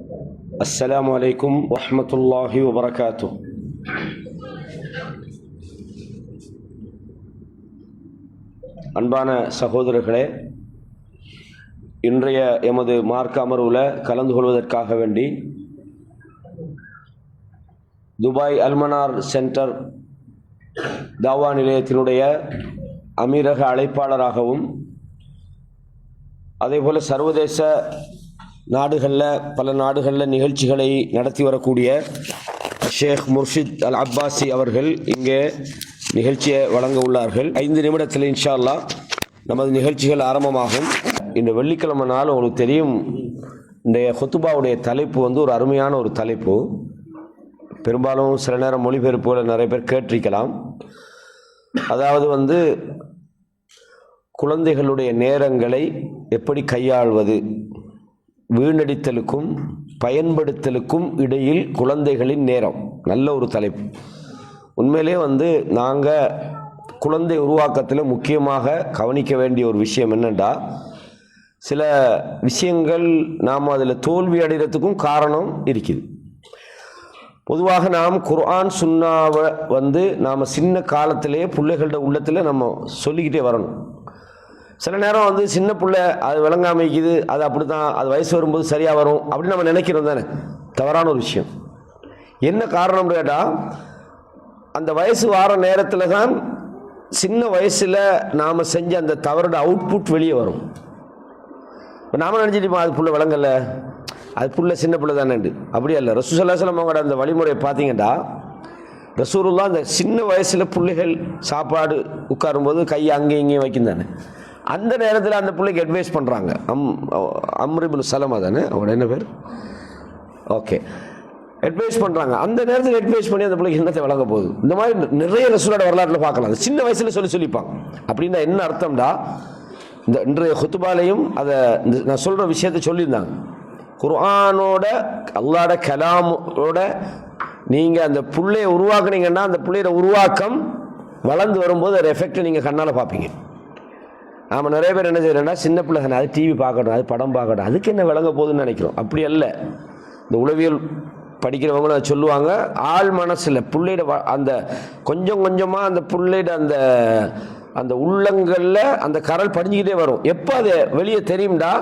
السلام عليكم ورحمة الله وبركاته. அன்பான சகோதரர்களே, இன்றைய எமது மார்க்க அமர்வில் கலந்து கொள்வதற்காக வேண்டி துபாய் அல்மனார் சென்டர் தாவா நிலையத்தினுடைய அமீரக அழைப்பாளராகவும் அதேபோல் சர்வதேச நாடுகளில் பல நாடுகளில் நிகழ்ச்சிகளை நடத்தி வரக்கூடிய ஷேக் முர்ஷித் அல் அப்பாசி அவர்கள் இங்கே நிகழ்ச்சியை வழங்க உள்ளார்கள். 5 நிமிடத்தில் இன்ஷா அல்லாஹ் நமது நிகழ்ச்சிகள் ஆரம்பமாகும். இந்த வெள்ளிக்கிழமை நாள் உங்களுக்கு தெரியும், இன்றைய ஹுத்துபாவுடைய தலைப்பு ஒரு அருமையான ஒரு தலைப்பு. பெரும்பாலும் சில நேரம் மொழிபெயர்ப்புகளை நிறைய பேர் கேட்டிருக்கலாம். அதாவது குழந்தைகளுடைய நேரங்களை எப்படி கையாள்வது, வீணடித்தலுக்கும் பயன்படுத்தலுக்கும் இடையில் குழந்தைகளின் நேரம். நல்ல ஒரு தலைப்பு. உண்மையிலே நாங்கள் குழந்தை உருவாக்கத்தில் முக்கியமாக கவனிக்க வேண்டிய ஒரு விஷயம் என்னென்னா, சில விஷயங்கள் நாம் அதில் தோல்வி அடைகிறதுக்கும் காரணம் இருக்குது. பொதுவாக நாம் குர்ஆன் சுன்னாவை நாம் சின்ன காலத்திலே பிள்ளைகளோட உள்ளத்தில் நம்ம சொல்லிக்கிட்டே வரணும். சில நேரம் சின்ன பிள்ளை அது விளங்காமைக்குது, அது அப்படி தான், அது வயசு வரும்போது சரியாக வரும் அப்படின்னு நம்ம நினைக்கிறோம் தானே. தவறான ஒரு விஷயம். என்ன காரணம் கேட்டால், அந்த வயசு வார நேரத்தில் தான் சின்ன வயசில் நாம் செஞ்ச அந்த தவறோட அவுட்புட் வெளியே வரும். இப்போ நாம் நினச்சிட்டுமா அது புள்ள விளங்கலை, அது புள்ள சின்ன பிள்ளை தானேண்டு. அப்படியே இல்லை. ரசூல் ஸல்லல்லாஹு அலைஹி வஸல்லம் அவங்களோட அந்த வழிமுறையை பார்த்தீங்கன்னா, ரசூலுல்லாஹ் அந்த சின்ன வயசில் பிள்ளைகள் சாப்பாடு உட்காரும்போது கையை அங்கேயும் இங்கேயும் வைக்கும் தானே. அந்த நேரத்தில் அந்த பிள்ளைக்கு அட்வைஸ் பண்ணுறாங்க. அம்ர் இப்னு சலமா தானே அவங்களோட என்ன பேர், ஓகே, அட்வைஸ் பண்ணுறாங்க. அந்த நேரத்தில் அட்வைஸ் பண்ணி அந்த பிள்ளைக்கு என்னத்தை வழங்க போகுது. இந்த மாதிரி நிறைய ரசூலோட வரலாற்றில் பார்க்கலாம். அது சின்ன வயசில் சொல்லிப்பாங்க. அப்படின்னா என்ன அர்த்தம்டா, இந்த இன்றைய ஹுத்துபாலையும் அதை நான் சொல்கிற விஷயத்தை சொல்லியிருந்தாங்க. குர்ஆனோட அல்லாஹ்வோட கலாமோட நீங்கள் அந்த பிள்ளையை உருவாக்குனீங்கன்னா, அந்த பிள்ளையோட உருவாக்கம் வளர்ந்து வரும்போது ஒரு எஃபெக்டை நீங்கள் கண்ணால் பார்ப்பீங்க. நாம் நிறைய பேர் என்ன செய்கிறோன்னா, சின்ன பிள்ளை அது டிவி பார்க்கணும், அது படம் பார்க்கணும், அதுக்கு என்ன விளங்க போகுதுன்னு நினைக்கிறோம். அப்படி அல்ல. இந்த உளவியல் படிக்கிறவங்களும் அதை சொல்லுவாங்க. ஆள் மனசில் பிள்ளையோட அந்த கொஞ்சம் கொஞ்சமாக அந்த பிள்ளையோட அந்த அந்த உள்ளங்களில் அந்த கரல் படிஞ்சுக்கிட்டே வரும். எப்போ அது வெளியே தெரியும்டா,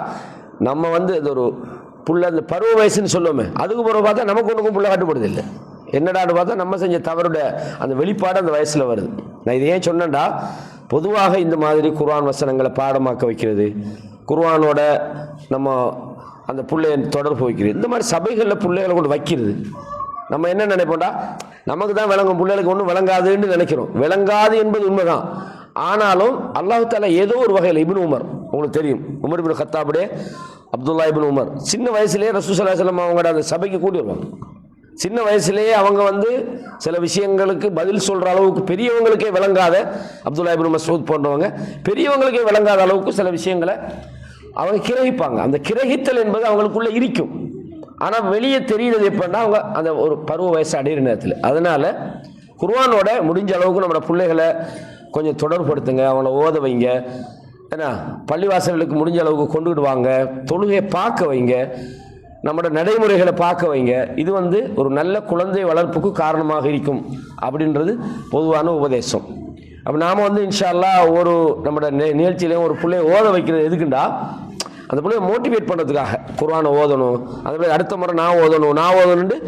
நம்ம அது ஒரு புள்ள அந்த பருவ வயசுன்னு சொல்லுவோமே, அதுக்கு பிறகு பார்த்தா நமக்கு ஒன்றுக்கும் புள்ள கட்டுப்படுது இல்லை. என்னடான்னு பார்த்தா நம்ம செஞ்ச தவறுட அந்த வெளிப்பாடு அந்த வயசில் வருது. நான் இதை ஏன் சொன்னேன்டா, பொதுவாக இந்த மாதிரி குர்ஆன் வசனங்களை பாடமாக்க வைக்கிறது, குர்ஆனோட நம்ம அந்த பிள்ளைய தொடர்பு வைக்கிறது, இந்த மாதிரி சபைகளில் பிள்ளைகளை கொண்டு வைக்கிறது. நம்ம என்ன நினைப்போம்டா, நமக்கு தான் விளங்கும், பிள்ளைகளுக்கு ஒன்றும் விளங்காதுன்னு நினைக்கிறோம். விளங்காது என்பது உண்மைதான். ஆனாலும் அல்லாஹ் தஆலா ஏதோ ஒரு வகையில், இப்னு உமர் உங்களுக்கு தெரியும், உமர் இப்னு கத்தாபுடைய அப்துல்லா இப்னு உமர் சின்ன வயசுலேயே ரசூல் ஸல்லல்லாஹு அலைஹி வஸல்லம் அவங்களோட அந்த சபைக்கு கூட்டி வருவாங்க. சின்ன வயசுலேயே அவங்க சில விஷயங்களுக்கு பதில் சொல்கிற அளவுக்கு, பெரியவங்களுக்கே விளங்காத அப்துல்லா இப்னு மஸ்ஊத் போன்றவங்க பெரியவங்களுக்கே விளங்காத அளவுக்கு சில விஷயங்களை அவங்க கிரகிப்பாங்க. அந்த கிரகித்தல் என்பது அவங்களுக்குள்ள இருக்கும். ஆனால் வெளியே தெரியுறது எப்படின்னா, அவங்க அந்த ஒரு பருவ வயசு அடையிற நேரத்தில். அதனால் குர்ஆனோட முடிஞ்ச அளவுக்கு நம்மளோட பிள்ளைகளை கொஞ்சம் தொடர்புபடுத்துங்க, அவங்கள ஓத வைங்க. ஏன்னா பள்ளிவாசல்களுக்கு முடிஞ்ச அளவுக்கு கொண்டுகிட்டு வாங்க, தொழுகையை பார்க்க வைங்க, நம்மளோட நடைமுறைகளை பார்க்க வைங்க. இது ஒரு நல்ல குழந்தை வளர்ப்புக்கு காரணமாக இருக்கும் அப்படின்றது பொதுவான உபதேசம். அப்போ நாம் இன்ஷா அல்லாஹ் ஒரு நம்மளோட நிகழ்ச்சியிலையும் ஒரு பிள்ளையை ஓத வைக்கிறது எதுக்குண்டா, அந்த பிள்ளையை மோட்டிவேட் பண்ணுறதுக்காக. குர்ஆனை ஓதணும், அந்த மாதிரி அடுத்த முறை நான் ஓதணும்னு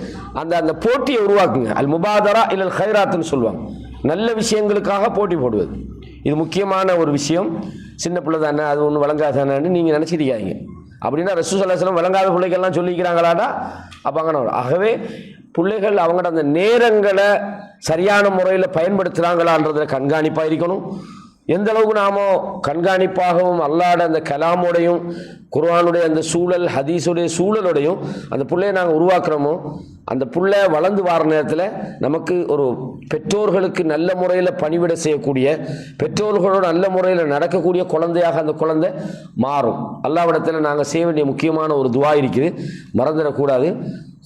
அந்த போட்டியை உருவாக்குங்க. அல் முபாதரா இல்லல் ஹைராத்துன்னு சொல்லுவாங்க. நல்ல விஷயங்களுக்காக போட்டி போடுவது இது முக்கியமான ஒரு விஷயம். சின்ன பிள்ளை தானே, அது ஒன்றும் விளங்காதானு நீங்கள் நினச்சிருக்காங்க. அப்படின்னா ரசூல் ஸல்லல்லாஹு அலைஹி வஸல்லம் விளங்காத பிள்ளைகள்லாம் சொல்லிக்கிறாங்களாடா. அப்போ அங்கே ஆகவே பிள்ளைகள் அவங்களோட அந்த நேரங்களை சரியான முறையில் பயன்படுத்துகிறாங்களான்றதில் கண்காணிப்பாக இருக்கணும். எந்த அளவுக்கு நாமோ கண்காணிப்பாகவும் அல்லாஹ்வோட அந்த கலாமோடையும் குர்ஆனுடைய அந்த சூழல், ஹதீஸுடைய சூழலோடையும் அந்த பிள்ளையை நாங்கள் உருவாக்குறோமோ, அந்த பிள்ளை வளர்ந்து வர நேரத்தில் நமக்கு ஒரு பெற்றோர்களுக்கு நல்ல முறையில் பணிவிட செய்யக்கூடிய, பெற்றோர்களோட நல்ல முறையில் நடக்கக்கூடிய குழந்தையாக அந்த குழந்தை மாறும். அல்லாஹ்விடத்தில் நாங்கள் செய்ய வேண்டிய முக்கியமான ஒரு துஆ இருக்குது, மறந்துடக்கூடாது.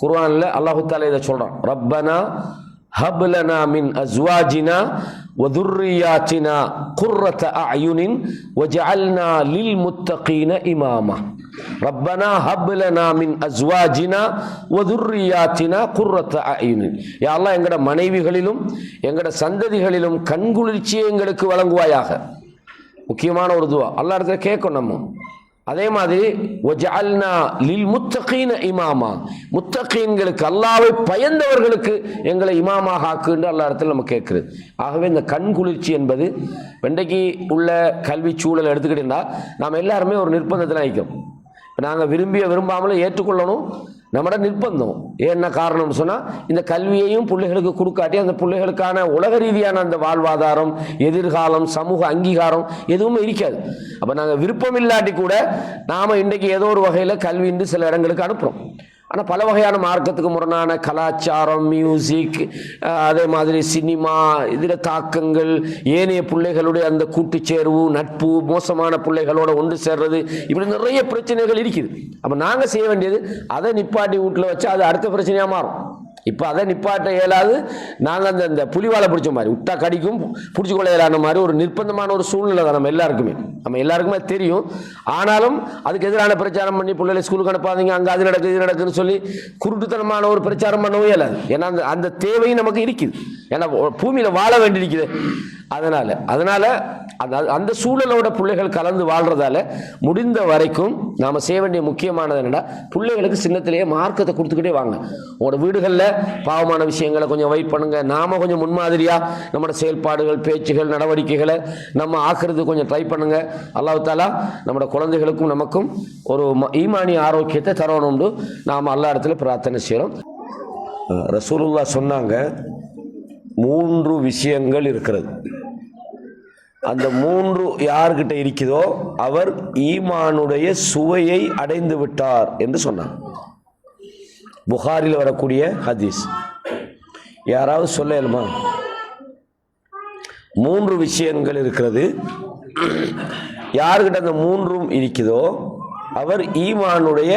குர்ஆனில் அல்லாஹ் தஆலா இதை சொல்கிறான், ரப்பனா ஹப் லனா மின் அஸ்வாஜினா வதுர்ரியாத்தினா குர்ரத அயுனின் வஜஅல்னா லில் முத்தகீன இமாமா. ரப்பனா ஹப் லனா மின் அஸ்வாஜினா வ துர்ரியாத்தினா குர்ரத அயுனின். யா அல்லாஹ் எங்கட மனைவிகளிலும் எங்கட சந்ததிகளிலும் கண்குளிர்ச்சியை எங்களுக்கு வழங்குவாயாக. முக்கியமான ஒரு துவா அல்லாஹ் இடத்துல கேட்கும் நம்ம. அதே மாதிரி வஜஅல்னா லில் முத்தகீன இமாமா, முத்தகீன்களுக்கு அல்லாஹ்வை பயந்தவர்களுக்கு எங்களை இமாமாக ஆக்குன்னு அல்லாஹ் இடத்துல நம்ம கேட்குறது. ஆகவே இந்த கண் குளிர்ச்சி என்பது இன்றைக்கு உள்ள கல்வி சூழலை எடுத்துக்கிட்டீங்கன்னா நாம் எல்லாருமே ஒரு நிர்பந்தத்தில் ஆகிக்கிறோம். நாங்கள் விரும்பாமலும் ஏற்றுக்கொள்ளணும் நம்மட நிர்பந்தம். என்ன காரணம்னு சொன்னால் இந்த கல்வியையும் பிள்ளைகளுக்கு கொடுக்காட்டி அந்த பிள்ளைகளுக்கான உலக ரீதியான அந்த வாழ்வாதாரம், எதிர்காலம், சமூக அங்கீகாரம் எதுவுமே இருக்காது. அப்போ நாங்கள் விருப்பம் இல்லாட்டி கூட நாம் இன்றைக்கு ஏதோ ஒரு வகையில் கல்வின்னு சில இடங்களுக்கு அனுப்புகிறோம். ஆனால் பல வகையான மார்க்கத்துக்கு முரணான கலாச்சாரம், மியூசிக், அதே மாதிரி சினிமா, இதில் தாக்கங்கள், ஏனைய பிள்ளைகளுடைய அந்த கூட்டுச்சேர்வு, நட்பு, மோசமான பிள்ளைகளோட ஒன்று சேர்றது, இப்படி நிறைய பிரச்சனைகள் இருக்குது. அப்போ நாங்கள் செய்ய வேண்டியது அதை நிப்பாட்டி வீட்டில் வச்சா அது அடுத்த பிரச்சனையாக மாறும். இப்போ அதை நிப்பாட்ட இயலாது. நாங்கள் அந்த புலிவாலை பிடிச்ச மாதிரி விட்டா கடிக்கும் பிடிச்சி கொள்ள இயலான மாதிரி ஒரு நிர்பந்தமான ஒரு சூழ்நிலை தான் நம்ம எல்லாருக்குமே தெரியும். ஆனாலும் அதுக்கு எதிரான பிரச்சாரம் பண்ணி பிள்ளைகளை ஸ்கூலுக்கு அனுப்பாதீங்க, அங்கே அது நடக்குது இது நடக்குதுன்னு சொல்லி குருட்டுத்தனமான ஒரு பிரச்சாரம் பண்ணவும் இயலாது. ஏன்னா அந்த தேவையும் நமக்கு இருக்குது. ஏன்னா பூமியில் வாழ வேண்டியிருக்குது. அதனால அந்த சூழலோட பிள்ளைகள் கலந்து வாழ்றதால முடிந்த வரைக்கும் நாம செய்ய வேண்டிய முக்கியமானது என்னன்னா, பிள்ளைகளுக்கு சின்னத்திலேயே மார்க்கத்தை கொடுத்துக்கிட்டே வாங்க. உங்களோட வீடுகளில் பாவமான விஷயங்களை கொஞ்சம் வெயிட் பண்ணுங்க. நாம கொஞ்சம் முன்மாதிரியா நம்மளோட செயல்பாடுகள், பேச்சுகள், நடவடிக்கைகளை நம்ம ஆக்குறது கொஞ்சம் ட்ரை பண்ணுங்க. அல்லாஹ் தஆலா நம்மளோட குழந்தைகளுக்கும் நமக்கும் ஒரு ஈமானிய ஆரோக்கியத்தை தரணும்னு நாம் அல்லாஹ் இடத்துல பிரார்த்தனை செய்கிறோம். ரசூலுல்லாஹ் சொன்னாங்க 3 விஷயங்கள் இருக்கிறது. அந்த 3 யார்கிட்ட இருக்குதோ அவர் ஈமானுடைய சுவையை அடைந்து விட்டார் என்று சொன்னார். புகாரில் வரக்கூடிய ஹதீஸ். யாராவது சொல்லலுமா? 3 விஷயங்கள் இருக்கிறது. யார்கிட்ட அந்த 3ம் இருக்குதோ அவர் ஈமானுடைய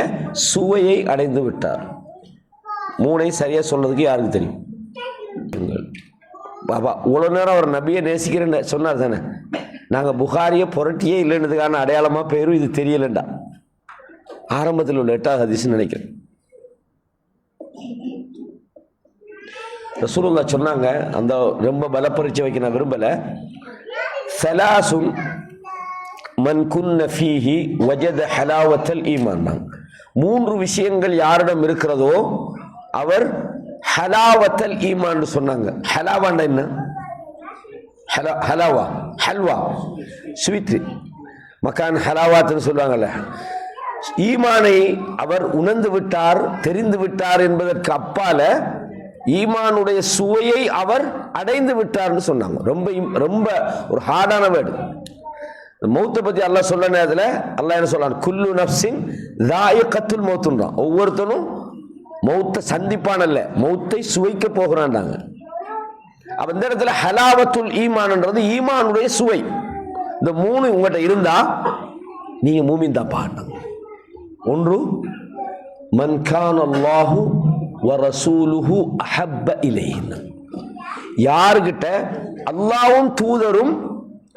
சுவையை அடைந்து விட்டார். 3ஐ சரியா சொல்றதுக்கு யாருக்கு தெரியும்? பாபா இவ்வளோ நேரம் அவர் நபியை நேசிக்கிறேன்னு சொன்னார் தானே. நாங்கள் புகாரியை புரட்டியே இல்லைன்றதுக்கான அடையாளமாக பேரும் இது தெரியலண்டா. ஆரம்பத்தில் உள்ள 8வது ஹதீஸ்னு நினைக்கிறேன். ரசூலுல்லாஹ் சொன்னாங்க, அந்த ரொம்ப பலப்பரிச்சை வைக்க நான் விரும்பலை. சலாசுன் மன் குன்ன ஃபீஹி வஜத ஹலாவத்தல் ஈமான். 3 விஷயங்கள் யாரிடம் இருக்கிறதோ அவர் ஹலாவத்தல் ஈமான் சொன்னாங்க. ஹலாவாண்டா என்ன? ஹலாவா, ஹல்வா, ஸ்வீட், மக்கான் ஹலாவாத்துன்னு சொல்றாங்கல்ல. ஈமானை அவர் உணர்ந்து விட்டார், தெரிந்து விட்டார் என்பதற்கு அப்பால ஈமானுடைய சுவையை அவர் அடைந்து விட்டார்னு சொன்னாங்க. ரொம்ப ஒரு ஹார்டான வேர்டு. மௌத்தை பத்தி அல்லாஹ் சொல்ல நேரத்தில் அல்லாஹ் என்ன சொல்றான்? குல்லு நஃப்ஸின் ذائقத்துல் மௌத்ன்றான். ஒவ்வொருத்தனும் மௌத்தை சந்திப்பான் அல்ல, மௌத்தை சுவைக்க போகிறான்டாங்க. அப்ப இந்த இடத்துல ஹலாவத்துல் ஈமான்ன்றது ஈமானுடைய சுவை. இந்த 3 உங்கள்கிட்ட இருந்தா நீங்க மூமின் தான் பாருங்க. 1 மன் கான அல்லாஹு வ ரசூலுஹு அஹப்ப இலைஹி. யார்கிட்ட அல்லாஹ்வும் தூதரும்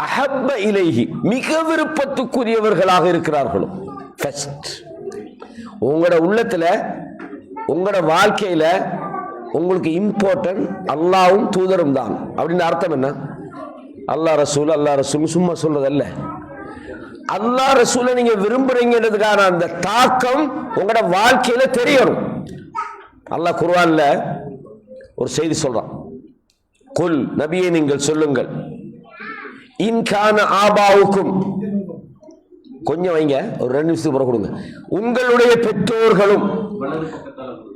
அஹப்ப இலைஹி மிக விருப்பத்துக்குரியவர்களாக இருக்கிறார்களோ. ஃபர்ஸ்ட் உங்களோட உள்ளத்துல, உங்களோட வாழ்க்கையில உங்களுக்கு இம்பார்ட்டன்ட் அல்லாஹ்வும் தூதரும் தான் அப்படின்னு அர்த்தம் என்ன? அல்லாஹ் ரசூல் சும்மா சொல்றதல்ல. அல்லாஹ் ரசூலை நீங்க விரும்புறீங்கிறதுக்கான அந்த தாக்கம் உங்களோட வாழ்க்கையில தெரியணும். அல்லாஹ் குர்ஆன்ல ஒரு செய்தி சொல்றான். குல், நபியே நீங்கள் சொல்லுங்கள், இன் கான ஆபாவுக்கும், கொஞ்சம் வைங்க, ஒரு 2 நிமிஷத்துக்கு பிறகு கொடுங்க, உங்களுடைய பெற்றோர்களும்.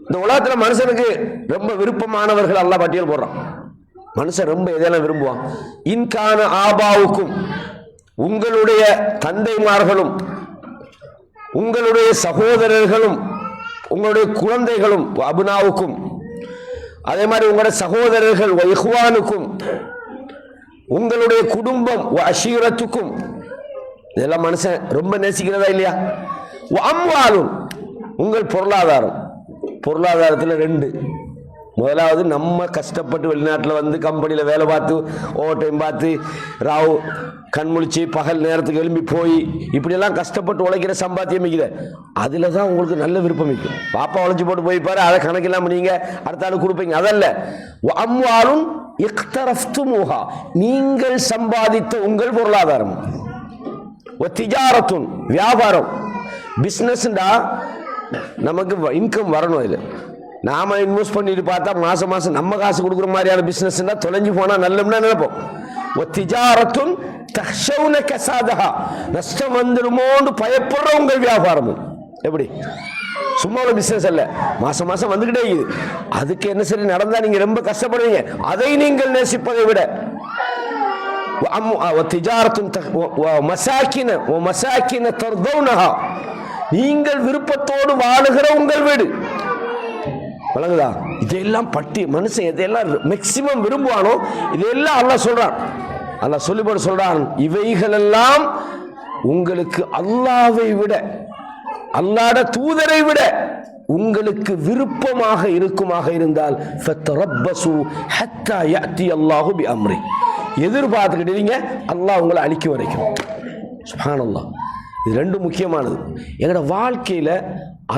இந்த உலகத்துல மனுஷனுக்கு ரொம்ப விருப்பமானவர்கள் அல்லாஹ் பட்டியல் போடுறான். மனுஷன் ரொம்ப எதெல்லாம் விரும்புவான்? இன்கான ஆபாவுக்கும், உங்களுடைய தந்தைமார்களும், உங்களுடைய சகோதரர்களும், உங்களுடைய குழந்தைகளும், அபுனாவுக்கும், அதே மாதிரி உங்களுடைய சகோதரர்கள், இஹ்வானுக்கும், உங்களுடைய குடும்பம், அஷீரத்துக்கும், இதெல்லாம் மனுஷன் ரொம்ப நேசிக்கிறதா இல்லையா? அம்வாலும், உங்கள் பொருளாதாரம். பொருளாதாரத்தில் 2, முதலாவது நம்ம கஷ்டப்பட்டு வெளிநாட்டில் வந்து கம்பெனியில் வேலை பார்த்து ஓவர் டைம் பார்த்து ராவ் கண்முழிச்சு பகல் நேரத்துக்கு எழும்பி போய் இப்படியெல்லாம் கஷ்டப்பட்டு உழைக்கிற சம்பாத்தியம் மிக்குது. அதில் தான் உங்களுக்கு நல்ல விருப்பம் மிக்கும். பாப்பா உழைச்சி போட்டு போய்ப்பாரு, அதை கணக்கெல்லாம் நீங்கள் அடுத்த ஆள் கொடுப்பீங்க. அதல்ல, அம்வாலும் இக்தரஃப்துமுஹா, நீங்கள் சம்பாதித்த உங்கள் பொருளாதாரம். திஜாரத்துன், வியாபாரம், பிஸ்னஸ்டா நமக்கு இன்கம் வரணும். இது நாம இன்வெஸ்ட் பண்ணிட்டு பார்த்தா மாசம் மாசம் நம்ம காசு கொடுக்குற மாதிரியான பிசினஸ் தொலைஞ்சு போனா நல்லம்னா நினைப்போம். திஜாரத்துன் தஹ்ஷவுன கஸாதஹா, நஷ்டம் வந்துருமோன்னு பயப்படுற உங்கள் வியாபாரமும். எப்படி சும்மா ஒரு பிசினஸ் அல்ல, மாசம் மாசம் வந்துகிட்டே இருக்குது. அதுக்கு என்ன சரி நடந்தா நீங்க ரொம்ப கஷ்டப்படுவீங்க. அதை நீங்கள் நேசிப்பதை விட மசாக்கின தர்தௌனஹா, நீங்கள் விருப்பத்தோடு வாழுகிற உங்கள் வீடு. வழங்குதா? இதெல்லாம் பட்டி மனுஷன் எதையெல்லாம் மேக்சிமம் விரும்புவானோ இதெல்லாம் அல்லாஹ் சொல்றான். அல்லாஹ் சொல்லிப்போடு சொல்றான், இவைகளெல்லாம் உங்களுக்கு அல்லாஹ்வை விட, அல்லாஹ்வுடைய தூதரை விட உங்களுக்கு விருப்பமாக இருக்குமாக இருந்தால் ஃபத்தரப்பசு ஹத்தா யஅதி அல்லாஹு பிஅம்ரி, எதிர்பார்த்துக்கிட்டீங்க அல்லாஹ் உங்களை அழிக்க வரைக்கும். சுப்ஹானல்லாஹ். இது ரெண்டும் முக்கியமானது. எங்களோட வாழ்க்கையில்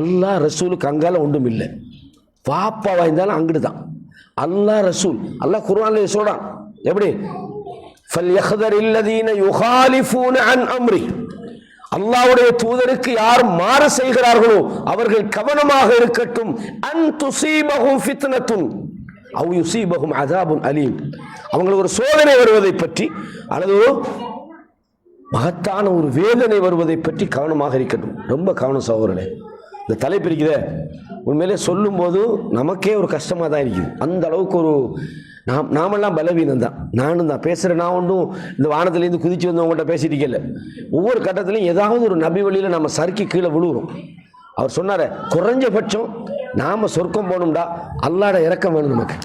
அல்லாஹ் ரசூலுக்கு அங்கால ஒன்றும் இல்லை. வாப்பா வாய்ந்தாலும் அங்கிட்டு தான். அல்லாஹ் ரசூல், அல்லாஹ் குர்ஆன்ல சொல்றான். எப்படி? ஃபல்யஹ்தரில்லதீன யுகாலிஃபூன அன் அம்ரி, அல்லாஹ்வுடைய தூதருக்கு யார் மாறு செய்கிறார்களோ அவர்கள் கவனமாக இருக்கட்டும். அன் துஸீபஹும் ஃபித்னத்துன் அவ் யுஸீபஹும் அஸாபுன் அலீம், அவங்களுக்கு ஒரு சோதனை வருவதை பற்றி அல்லது மகத்தான ஒரு வேதனை வருவதை பற்றி கவனமாக இருக்கட்டும். ரொம்ப கவனம் சகோதரனே. இந்த தலைப்பு இருக்குதே, உண்மையிலே சொல்லும்போது நமக்கே ஒரு கஷ்டமாக தான் இருக்குது. அந்த அளவுக்கு ஒரு நாமெல்லாம் பலவீனம் தான். நானும் தான் பேசுகிறேன். நான் ஒன்றும் இந்த வானத்திலேருந்து குதிச்சு வந்தவங்கள்ட்ட பேசிட்டு இருக்கல. ஒவ்வொரு கட்டத்திலையும் ஏதாவது ஒரு நபி வழியில் நம்ம சறுக்கி கீழே விழுவுறோம். அவர் சொன்னார, குறைஞ்சபட்சம் நாம் சொர்க்கம் போகணும்டா அல்லாட இறக்கம் வேணும் நமக்கு.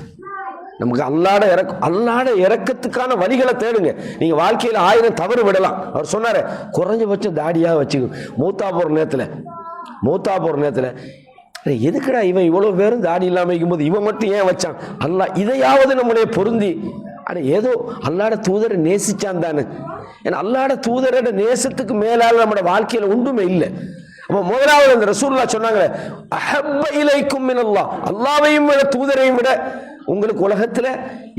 நமக்கு அல்லாட இறக்கத்துக்கான வழிகளை தேடுங்க. நீங்க வாழ்க்கையில் 1000 தவறு விடலாம். அவர் சொன்னாரு, குறைஞ்சபட்சம் தாடியாக வச்சுக்கோ. மூத்தா போற நேரத்தில் எதுக்குடா இவன் இவ்வளவு பேரும் தாடி இல்லாம இருக்கும்போது இவன் மட்டும் ஏன் வச்சான்? அல்லாஹ் இதையாவது நம்முடைய பொருந்தி ஏதோ அல்லாட தூதரை நேசிச்சான் தானே. ஏன்னா அல்லாட தூதரோட நேசத்துக்கு மேலால நம்மளோட வாழ்க்கையில ஒன்றுமே இல்லை. அப்ப முதலாவது அந்த ரசூலுல்லாஹ் சொன்னாங்க, அஹப்ப இலைக்கும் மினல்லாஹ், அல்லாஹ்வையும் விட தூதரையும் விட உங்களுக்கு உலகத்துல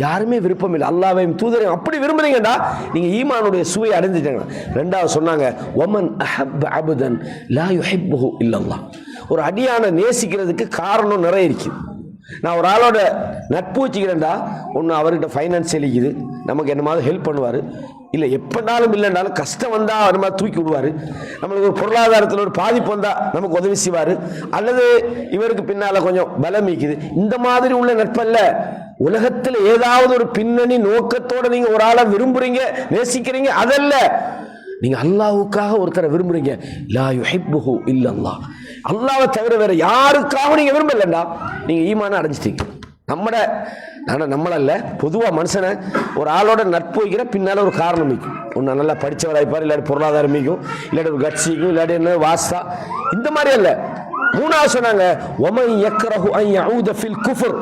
யாருமே விருப்பம் இல்லை. அல்லாஹ்வையும் தூதரையும் அப்படி விரும்புறீங்கடா நீங்க ஈமானுடைய சுவை அடைஞ்சிட்டாங்க. ரெண்டாவது சொன்னாங்க, ஒமன் அஹப்ப அபுதன் லா யுஹிப்புஹு இல்லல்லாஹ், ஒரு அடியான நேசிக்கிறதுக்கு காரணம் நிறைய இருக்கு. நான் ஒரு ஆளோட நட்பு வச்சுக்கிறேன்டா, ஒன்று அவர்கிட்ட ஃபைனான்சியல் இருக்குது, நமக்கு என்னமாவது ஹெல்ப் பண்ணுவார், இல்லை எப்படினாலும் இல்லைனாலும் கஷ்டம் வந்தால் அவர் மாதிரி தூக்கி விடுவார், நம்மளுக்கு ஒரு பொருளாதாரத்தில் ஒரு பாதிப்பு வந்தால் நமக்கு உதவி செய்வார், அல்லது இவருக்கு பின்னால் கொஞ்சம் பலம் இருக்குது. இந்த மாதிரி உள்ள நட்பல்ல. உலகத்தில் ஏதாவது ஒரு பின்னணி நோக்கத்தோடு நீங்கள் ஒரு ஆளை விரும்புறீங்க, நேசிக்கிறீங்க, அதல்ல. நீங்க அல்லாஹ்வுக்காக ஒருத்தரை விரும்புறீங்க, லா யுஹிப்புஹு இல்லல்லாஹ், அல்லாஹ்வை தவிர வேற யாருக்காக நீங்க விரும்பலண்டா நீங்க ஈமானை அடைஞ்சிட்டீங்க. நம்மளல்ல, பொதுவா மனுஷனை ஒரு ஆளோட நட்பு வைக்கிற பின்னால ஒரு காரணம் மிக்கும். ஒன்று நல்லா படிச்சவராய்ப்பார், இல்லாட்டி பொருளாதாரம் மிக்கும், இல்லாட்டி ஒரு கட்சிக்கும், இல்லாட்டி என்ன வாஸ்தா, இந்த மாதிரி அல்ல. மூணாவது சொன்னாங்க, ஒமன் யக்ரஹு அன் யஊத ஃபில் குஃப்ர்,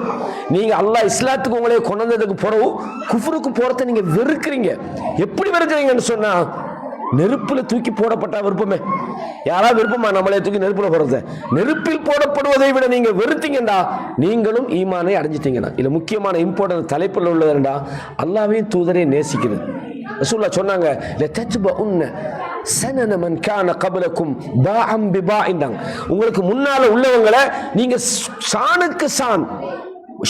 நீங்க அல்லாஹ் இஸ்லாத்துக்கு உங்களை கொண்டு வந்ததுக்கு பிறகு குஃப்ருக்கு போறதை நீங்க வெறுக்கிறீங்க. எப்படி வெறுக்கிறீங்கன்னு சொன்னா, நெருப்புல தூக்கி போடப்பட்ட விருப்பமே. யாராவது விருப்பமா நம்மளே தூக்கி நெருப்புல போடுறது? நெருப்பில் போடப்படுவதை விட நீங்க வெறுத்தீங்கடா நீங்களும் ஈமானை அடைஞ்சிட்டீங்கடா. இதுல முக்கியமான இம்பார்ட்டன்ட் தலைப்புல உள்ளதுடா அல்லாஹ்வையும் தூதரையும் நேசிக்கிறது. ரசூலுல்லாஹ் சொன்னாங்க, லதத்பஉன்ன சனன மன் கான கப்லக்கும் பாஅம் பிபாஇன், உங்களுக்கு முன்னால உள்ளவங்களை நீங்க சாணுக்கு சான்,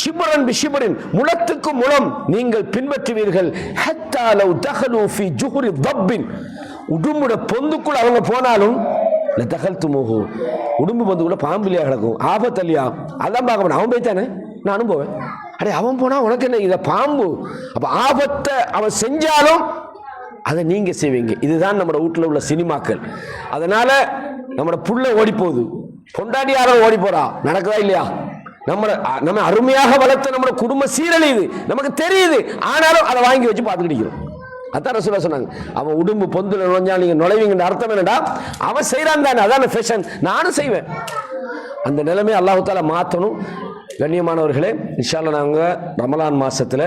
ஷிபரன் பிஷிபரின், முளத்துக்கு முளம் நீங்கள் பின்பற்றுவீர்கள். ஹத்தா லவ் தஹலு ஃபி ஜுஹரி தப்பின், உடும்புட பொந்துக்குள்ள அவங்க போனாலும் தகல்துமுஹு, உடும்பு பொந்துக்குள்ள பாம்பிலியா கிடக்கும், ஆபத்தல்லையா, அதான் பார்க்க மாட்டேன். அவன் போய்த்தானே நானும் போவேன். அடே அவன் போனா உனக்கு என்ன, இதை பாம்பு. அப்ப ஆபத்தை அவன் செஞ்சாலும் அதை நீங்க செய்வீங்க. இதுதான் நம்ம வீட்டில் உள்ள சினிமாக்கள். அதனால நம்ம புள்ள ஓடி போகுது, பொண்டாட்டியாரோ ஓடி போறா, நடக்குதா இல்லையா? நம்ம அருமையாக வளர்த்த நம்ம குடும்ப சீரழியுது, நமக்கு தெரியுது, ஆனாலும் அதை வாங்கி வச்சு பார்த்துக்கிட்டு. அதான் ரசூலுல்லாஹ் சொன்னாங்க, அவன் உடும்பு பொந்துல நுழைஞ்சா நீங்க நுழைவீங்கன்னு அர்த்தம் என்னடா, அவன் செய்யறான் தானே, அதான் ஃபேஷன், நானும் செய்வேன். அந்த நிலைமையை அல்லாஹ் தஆலா மாற்றணும். கண்ணியமானவர்களே, இன்ஷா அல்லாஹ் நாங்கள் ரமலான் மாதத்தில்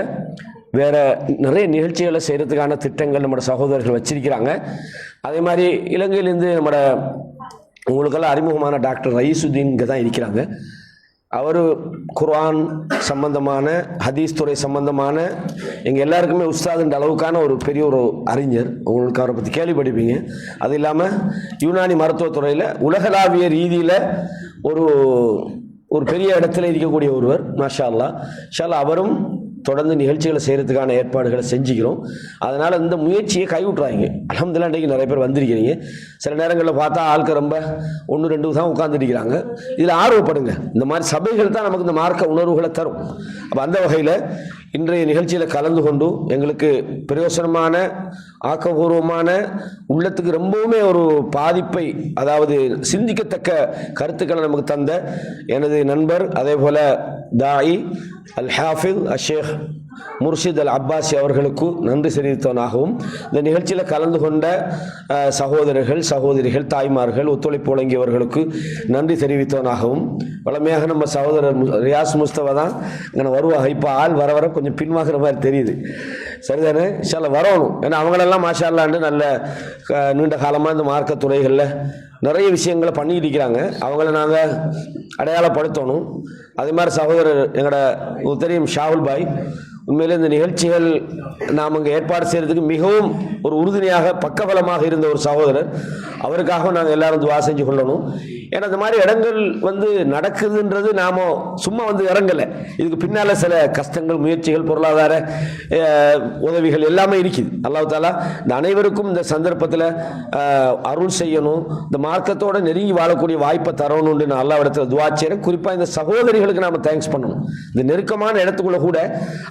வேறு நிறைய நிகழ்ச்சிகளை செய்கிறதுக்கான திட்டங்கள் நம்மளோட சகோதரர்கள் வச்சிருக்கிறாங்க. அதே மாதிரி இலங்கையிலேருந்து நம்மளோட உங்களுக்கெல்லாம் அறிமுகமான டாக்டர் ரயீசுதீன் இங்கே தான் இருக்கிறாங்க. அவர் குர்ஆன் சம்பந்தமான, ஹதீஸ் துறை சம்பந்தமான எங்கள் எல்லாருக்குமே உஸ்தாதுன்ற அளவுக்கான ஒரு பெரிய ஒரு அறிஞர். உங்களுக்கு அவரை பற்றி கேள்விப்பட்டிருப்பீங்க. அது இல்லாமல் யுனானி மருத்துவத்துறையில் உலகளாவிய ரீதியில் ஒரு பெரிய இடத்துல இருக்கக்கூடிய ஒருவர். மாஷா அல்லாஹ். இன்ஷா அல்லாஹ் அவரும் தொடர்ந்து நிகழ்ச்சிகளை செய்கிறதுக்கான ஏற்பாடுகளை செஞ்சுக்கிறோம். அதனால் இந்த முயற்சியை கைவிட்றாங்க. அல்ஹம்துலில்லாஹ் இன்றைக்கி நிறைய பேர் வந்திருக்கிறீங்க. சில நேரங்களில் பார்த்தா ஆட்கள் ரொம்ப 1-2 தான் உட்காந்துருக்கிறாங்க. இதில் ஆர்வப்படுங்க. இந்த மாதிரி சபைகள் தான் நமக்கு இந்த மார்க்க உணர்வுகளை தரும். அப்போ அந்த வகையில் இன்றைய நிகழ்ச்சியில் கலந்து கொண்டு எங்களுக்கு பிரயோசனமான, ஆக்கப்பூர்வமான, உள்ளத்துக்கு ரொம்பவுமே ஒரு பாதிப்பை, அதாவது சிந்திக்கத்தக்க கருத்துக்களை நமக்கு தந்த எனது நண்பர், அதே போல் தாயி அல் ஹாஃபிஸ் ஷேக் முர்ஷித் அல் அப்பாசி அவர்களுக்கு நன்றி தெரிவித்தவனாகவும், இந்த நிகழ்ச்சியில் கலந்து கொண்ட சகோதரர்கள், சகோதரிகள், தாய்மார்கள், ஒத்துழைப்பு வழங்கியவர்களுக்கு நன்றி தெரிவித்தவனாகவும், வளமையாக நம்ம சகோதரர் ரியாஸ் முஸ்தபா தான் இங்கே வருவாங்க. இப்போ ஆள் வர வர கொஞ்சம் பின்வாகிற மாதிரி தெரியுது. சரிதானே? இன்ஷா அல்லாஹ் வரணும். ஏன்னா அவங்களெல்லாம் மாஷா அல்லாஹ்னு நல்ல நீண்ட காலமாக இந்த மார்க்க துறைகளில் நிறைய விஷயங்களை பண்ணிட்டு இருக்கிறாங்க. அவங்கள நாங்கள் அடையாளப்படுத்தணும். அதே மாதிரி சகோதரர் எங்களோட தெரியும் ஷாவுல் பாய், உண்மையிலே இந்த நிகழ்ச்சிகள் நாம் இங்கே ஏற்பாடு செய்கிறதுக்கு மிகவும் ஒரு உறுதுணையாக, பக்கபலமாக இருந்த ஒரு சகோதரர். அவருக்காக நாங்கள் எல்லாரும் துவா செஞ்சு கொள்ளணும். ஏன்னா இந்த மாதிரி இடங்கள் நடக்குதுன்றது நாம் சும்மா இறங்கலை. இதுக்கு பின்னால் சில கஷ்டங்கள், முயற்சிகள், பொருளாதார உதவிகள் எல்லாமே இருக்குது. அல்லாஹ் தாலா இந்த அனைவருக்கும் இந்த சந்தர்ப்பத்தில் அருள் செய்யணும், இந்த மார்க்கத்தோடு நெருங்கி வாழக்கூடிய வாய்ப்பை தரணும்னு நான் அல்லாஹ்விடத்தில் துவா செய்கிறேன். குறிப்பாக இந்த சகோதரிகளுக்கு நாம் தேங்க்ஸ் பண்ணணும். இந்த நெருக்கமான இடத்துக்குள்ள கூட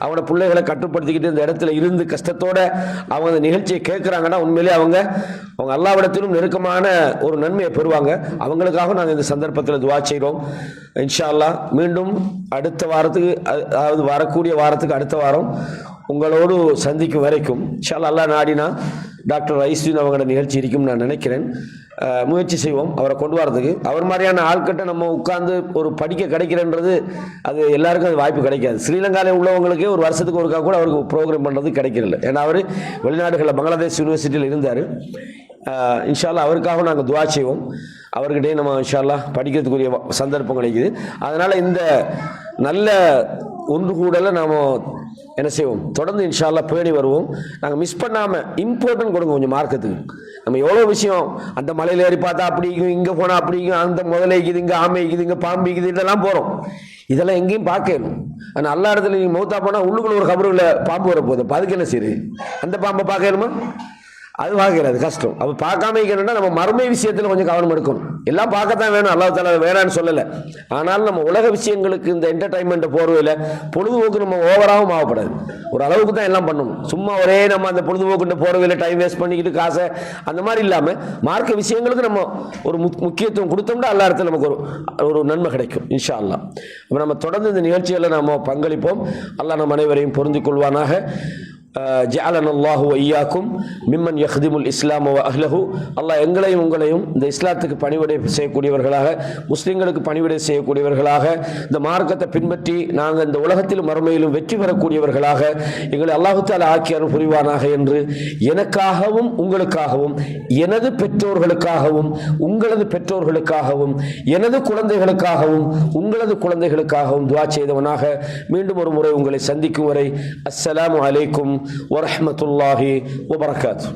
அவனோட பிள்ளைகளை கட்டுப்படுத்திக்கிட்டு இந்த இடத்துல இருந்து கஷ்டத்தோட அவங்க அந்த நிகழ்ச்சியை கேட்குறாங்கன்னா உண்மையிலே அவங்க அல்லாஹ்விடத்திலும் நெருக்கமான ஒரு நன்மையை பெறுவாங்க. அவங்களுக்காக நாங்கள் இந்த சந்தர்ப்பத்தில் துவா செய்கிறோம். இன்ஷா அல்லாஹ் மீண்டும் அடுத்த வாரத்துக்கு, அதாவது வரக்கூடிய வாரத்துக்கு அடுத்த வாரம் உங்களோடு சந்திக்கும் வரைக்கும் இன்ஷா அல்லாஹ் நாடினா டாக்டர் ரயீசுதீன் அவங்களோட நிகழ்ச்சி இருக்கும் நான் நினைக்கிறேன். முயற்சி செய்வோம் அவரை கொண்டு வரதுக்கு. அவர் மாதிரியான ஆள்கிட்ட நம்ம உட்கார்ந்து ஒரு படிக்க கிடைக்கிறன்றது அது எல்லாருக்கும் அது வாய்ப்பு கிடைக்காது. ஸ்ரீலங்காவில் உள்ளவங்களுக்கே ஒரு வருஷத்துக்கு ஒருக்கா கூட அவருக்கு ப்ரோக்ராம் பண்ணுறது கிடைக்கிறதில்ல. ஏன்னா அவர் வெளிநாடுகளில் பங்களாதேஷ் யூனிவர்சிட்டியில் இருந்தார். இன்ஷா அல்லாஹ் அவருக்காக நாங்கள் துவா செய்வோம். அவர்கிட்டே நம்ம இன்ஷா அல்லாஹ் படிக்கிறதுக்குரிய சந்தர்ப்பம் கிடைக்குது. அதனால் இந்த நல்ல ஒன்று கூடல நாம் என்ன செய்வோம், தொடர்ந்து இன்ஷா அல்லாஹ் பேணி வருவோம். நாங்கள் மிஸ் பண்ணாமல் இம்பார்ட்டன்ட் கொடுங்க கொஞ்சம் மார்க்கத்துக்கு. நம்ம எவ்வளோ விஷயம், அந்த மலையில் ஏறி பார்த்தா அப்படி இருக்கும், இங்கே போனால் அப்படி இருக்கும், அந்த முதலைக்குது, இங்கே ஆமைக்குது, இங்கே பாம்பிக்குது, இதெல்லாம் போகிறோம். இதெல்லாம் எங்கேயும் பார்க்கணும். ஆனால் எல்லா இடத்துல நீங்கள் மௌத்தா போனால் உள்ளுக்குள்ள ஒரு கபருல பாம்பு வரப்போகுது. அப்போ அதுக்கு என்ன செய்யுது? அந்த பாம்பை பார்க்கணுமா? அது பார்க்கறது கஷ்டம். அப்போ பார்க்காம இருக்கணும்னா நம்ம மறுமை விஷயத்தில் கொஞ்சம் கவனம் எடுக்கணும். எல்லாம் பார்க்கத்தான் வேணும், அல்லாஹ் தஆலா வேணான்னு சொல்லலை. ஆனால் நம்ம உலக விஷயங்களுக்கு இந்த என்டர்டைன்மெண்ட்டை போர்வையில் பொழுதுபோக்கு நம்ம ஓவராகவும் ஆகப்படாது. ஒரு அளவுக்கு தான் எல்லாம் பண்ணணும். சும்மா ஒரே நம்ம அந்த பொழுதுபோக்குன்ற போர்வையில் டைம் வேஸ்ட் பண்ணிக்கிட்டு காசை அந்த மாதிரி இல்லாமல் மார்க்க விஷயங்களுக்கு நம்ம ஒரு முக்கியத்துவம் கொடுத்தோம்னா எல்லா இடத்துல நமக்கு ஒரு நன்மை கிடைக்கும் இன்ஷா அல்லாஹ். அப்போ நம்ம தொடர்ந்து இந்த நிகழ்ச்சிகளை நம்ம பங்களிப்போம். அல்லாஹ் நம் அனைவரையும் பொருந்திக் கொள்வானாக. ஜஅலன அல்லாஹு வ இய்யாக்கும் மிம்மன் யஹ்திமுல் இஸ்லாம் வ அஹ்லஹு. அல்லாஹ் எங்களையும் உங்களையும் இந்த இஸ்லாத்துக்கு பணிவிடை செய்யக்கூடியவர்களாக, முஸ்லிம்களுக்கு பணிவிடை செய்யக்கூடியவர்களாக, இந்த மார்க்கத்தை பின்பற்றி நாங்கள் இந்த உலகத்திலும் மறுமையிலும் வெற்றி பெறக்கூடியவர்களாக எங்களை அல்லாஹ் தஆலா ஆக்கி அருள் புரிவானாக என்று எனக்காகவும் உங்களுக்காகவும், எனது பெற்றோர்களுக்காகவும் உங்களது பெற்றோர்களுக்காகவும், எனது குழந்தைகளுக்காகவும் உங்களது குழந்தைகளுக்காகவும் துஆ செய்தவனாக மீண்டும் ஒரு முறை உங்களை சந்திக்கும் வரை அஸ்ஸலாமு அலைக்கும் வரஹ்மத்துல்லாஹி வபரகாத்துஹு.